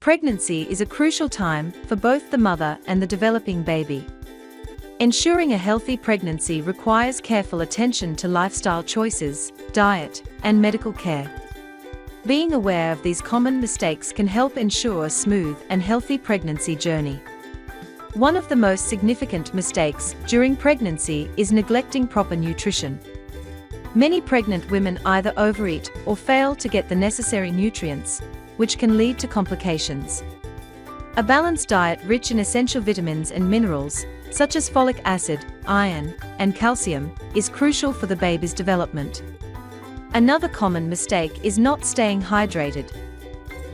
Pregnancy is a crucial time for both the mother and the developing baby. Ensuring a healthy pregnancy requires careful attention to lifestyle choices, diet, and medical care. Being aware of these common mistakes can help ensure a smooth and healthy pregnancy journey. One of the most significant mistakes during pregnancy is neglecting proper nutrition. Many pregnant women either overeat or fail to get the necessary nutrients, which can lead to complications. A balanced diet rich in essential vitamins and minerals, such as folic acid, iron, and calcium, is crucial for the baby's development. Another common mistake is not staying hydrated.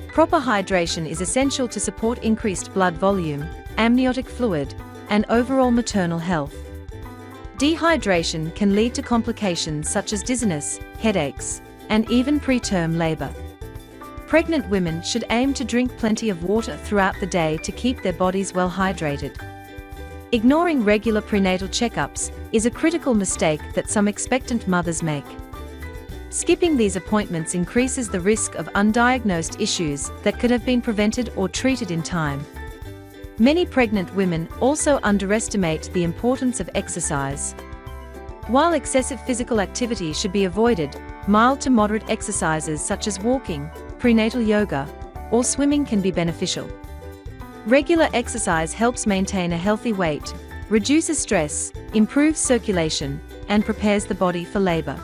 Proper hydration is essential to support increased blood volume, amniotic fluid, and overall maternal health. Dehydration can lead to complications such as dizziness, headaches, and even preterm labor. Pregnant women should aim to drink plenty of water throughout the day to keep their bodies well hydrated. Ignoring regular prenatal checkups is a critical mistake that some expectant mothers make. Skipping these appointments increases the risk of undiagnosed issues that could have been prevented or treated in time. Many pregnant women also underestimate the importance of exercise. While excessive physical activity should be avoided, mild to moderate exercises such as walking, prenatal yoga, or swimming can be beneficial. Regular exercise helps maintain a healthy weight, reduces stress, improves circulation, and prepares the body for labor.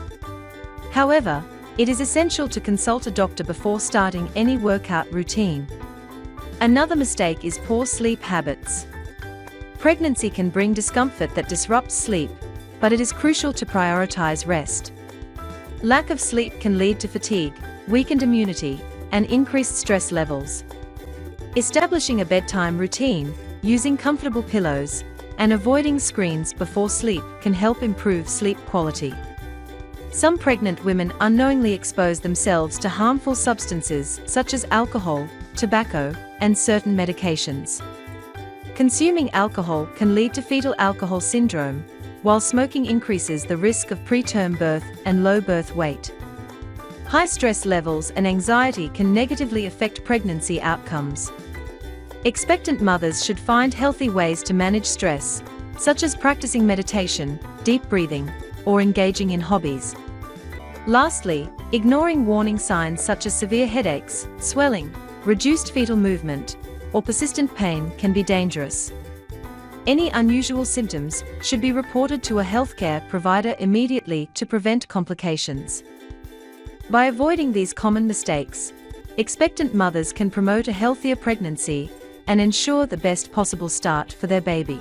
However, it is essential to consult a doctor before starting any workout routine. Another mistake is poor sleep habits. Pregnancy can bring discomfort that disrupts sleep, but it is crucial to prioritize rest. Lack of sleep can lead to fatigue, weakened immunity, and increased stress levels. Establishing a bedtime routine, using comfortable pillows, and avoiding screens before sleep can help improve sleep quality. Some pregnant women unknowingly expose themselves to harmful substances such as alcohol, tobacco, and certain medications. Consuming alcohol can lead to fetal alcohol syndrome, while smoking increases the risk of preterm birth and low birth weight. High stress levels and anxiety can negatively affect pregnancy outcomes. Expectant mothers should find healthy ways to manage stress, such as practicing meditation, deep breathing, or engaging in hobbies. Lastly, ignoring warning signs such as severe headaches, swelling, reduced fetal movement, or persistent pain can be dangerous. Any unusual symptoms should be reported to a healthcare provider immediately to prevent complications. By avoiding these common mistakes, expectant mothers can promote a healthier pregnancy and ensure the best possible start for their baby.